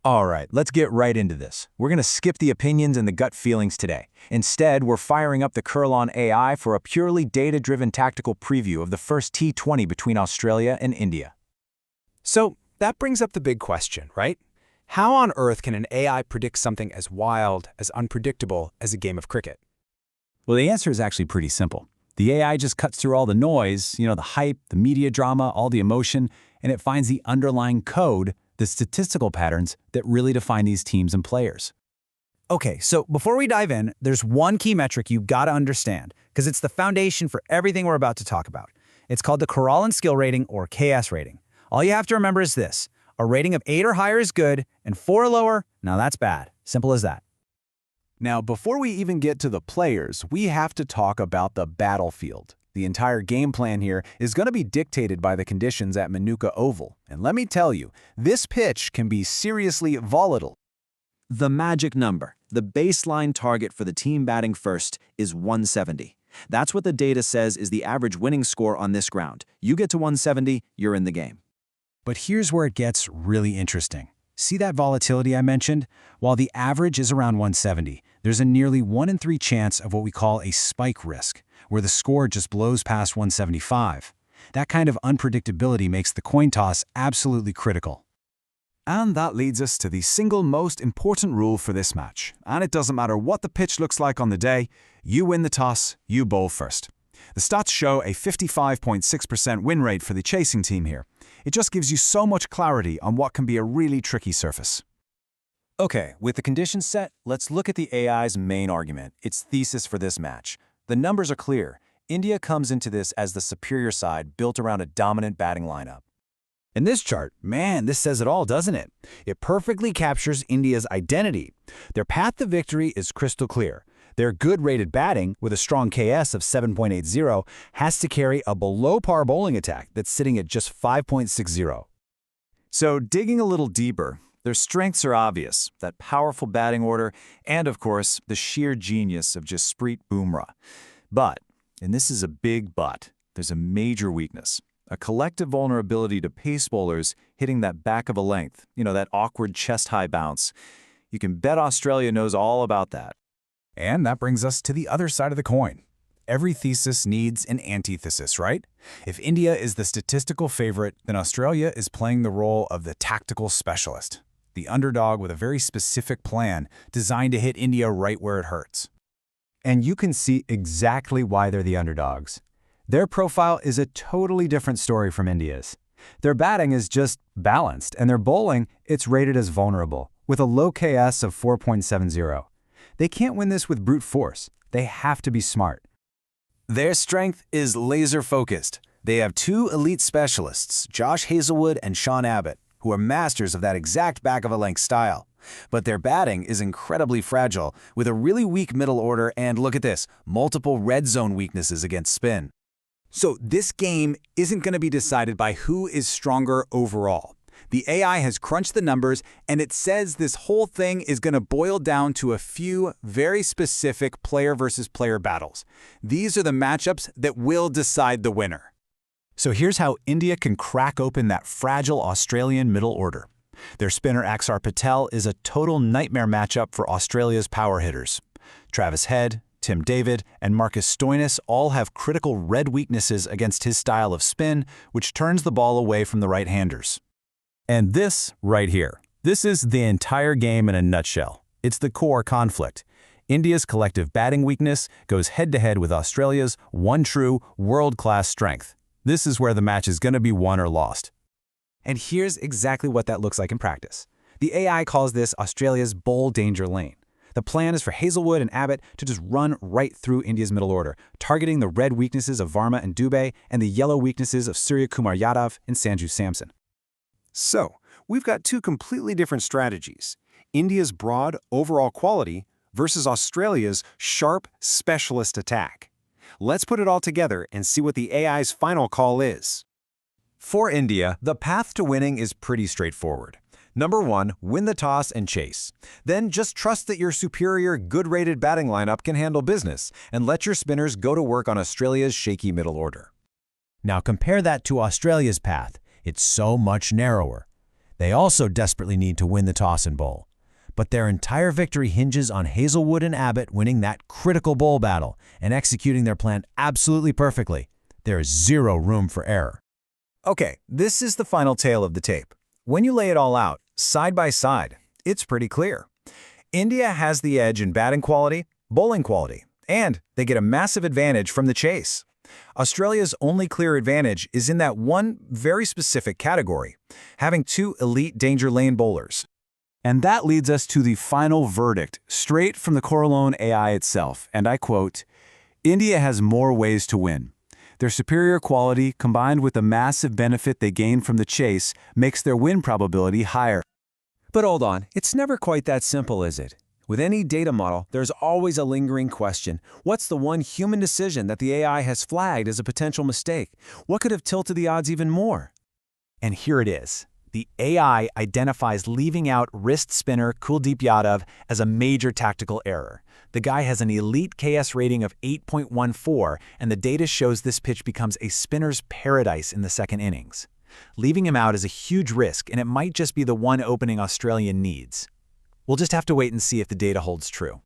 All right, let's get right into this. We're going to skip the opinions and the gut feelings today. Instead, we're firing up the Curlon AI for a purely data-driven tactical preview of the first T20 between Australia and India. So that brings up the big question, right? How on earth can an AI predict something as wild, as unpredictable as a game of cricket? Well, the answer is actually pretty simple. The AI just cuts through all the noise, the hype, the media drama, all the emotion, and it finds the underlying code, the statistical patterns that really define these teams and players. Okay, so before we dive in, there's one key metric you've got to understand, because it's the foundation for everything we're about to talk about. It's called the Curlon Skill Rating, or KS rating. All you have to remember is this: a rating of 8 or higher is good, and 4 or lower, now that's bad. Simple as that. Now, before we even get to the players, we have to talk about the battlefield. The entire game plan here is going to be dictated by the conditions at Manuka Oval. And let me tell you, this pitch can be seriously volatile. The magic number, the baseline target for the team batting first, is 170. That's what the data says is the average winning score on this ground. You get to 170, you're in the game. But here's where it gets really interesting. See that volatility I mentioned? While the average is around 170, there's a nearly 1 in 3 chance of what we call a spike risk, where the score just blows past 175. That kind of unpredictability makes the coin toss absolutely critical. And that leads us to the single most important rule for this match. And it doesn't matter what the pitch looks like on the day, you win the toss, you bowl first. The stats show a 55.6% win rate for the chasing team here. It just gives you so much clarity on what can be a really tricky surface. Okay, with the conditions set, let's look at the AI's main argument, its thesis for this match. The numbers are clear. India comes into this as the superior side built around a dominant batting lineup. In this chart, man, this says it all, doesn't it? It perfectly captures India's identity. Their path to victory is crystal clear. Their good-rated batting, with a strong KS of 7.80, has to carry a below-par bowling attack that's sitting at just 5.60. So digging a little deeper, their strengths are obvious, that powerful batting order, and of course, the sheer genius of Jasprit Bumrah. But, and this is a big but, there's a major weakness. A collective vulnerability to pace bowlers hitting that back of a length, that awkward chest-high bounce. You can bet Australia knows all about that. And that brings us to the other side of the coin. Every thesis needs an antithesis, right? If India is the statistical favorite, then Australia is playing the role of the tactical specialist, the underdog with a very specific plan designed to hit India right where it hurts. And you can see exactly why they're the underdogs. Their profile is a totally different story from India's. Their batting is just balanced, and their bowling, it's rated as vulnerable, with a low KS of 4.70. They can't win this with brute force. They have to be smart. Their strength is laser-focused. They have 2 elite specialists, Josh Hazlewood and Sean Abbott, who are masters of that exact back-of-a-length style. But their batting is incredibly fragile, with a really weak middle order and, look at this, multiple red zone weaknesses against spin. So this game isn't going to be decided by who is stronger overall. The AI has crunched the numbers, and it says this whole thing is going to boil down to a few very specific player versus player battles. These are the matchups that will decide the winner. So here's how India can crack open that fragile Australian middle order. Their spinner Axar Patel is a total nightmare matchup for Australia's power hitters. Travis Head, Tim David, and Marcus Stoinis all have critical red weaknesses against his style of spin, which turns the ball away from the right-handers. And this right here, this is the entire game in a nutshell. It's the core conflict. India's collective batting weakness goes head-to-head with Australia's one true world-class strength. This is where the match is going to be won or lost. And here's exactly what that looks like in practice. The AI calls this Australia's bowl danger lane. The plan is for Hazlewood and Abbott to just run right through India's middle order, targeting the red weaknesses of Varma and Dubey and the yellow weaknesses of Surya Kumar Yadav and Sanju Samson. So, we've got 2 completely different strategies. India's broad, overall quality versus Australia's sharp, specialist attack. Let's put it all together and see what the AI's final call is. For India, the path to winning is pretty straightforward. Number 1, win the toss and chase. Then just trust that your superior, good-rated batting lineup can handle business, and let your spinners go to work on Australia's shaky middle order. Now compare that to Australia's path. It's so much narrower. They also desperately need to win the toss and bowl. But their entire victory hinges on Hazelwood and Abbott winning that critical bowl battle and executing their plan absolutely perfectly. There is zero room for error. Okay, this is the final tale of the tape. When you lay it all out, side by side, it's pretty clear. India has the edge in batting quality, bowling quality, and they get a massive advantage from the chase. Australia's only clear advantage is in that one very specific category, having two elite danger lane bowlers. And that leads us to the final verdict, straight from the Corralone AI itself, and I quote, "India has more ways to win. Their superior quality, combined with the massive benefit they gain from the chase, makes their win probability higher." But hold on, it's never quite that simple, is it? With any data model, there's always a lingering question. What's the one human decision that the AI has flagged as a potential mistake? What could have tilted the odds even more? And here it is. The AI identifies leaving out wrist spinner Kuldeep Yadav as a major tactical error. The guy has an elite KS rating of 8.14, and the data shows this pitch becomes a spinner's paradise in the second innings. Leaving him out is a huge risk, and it might just be the one opening Australia needs. We'll just have to wait and see if the data holds true.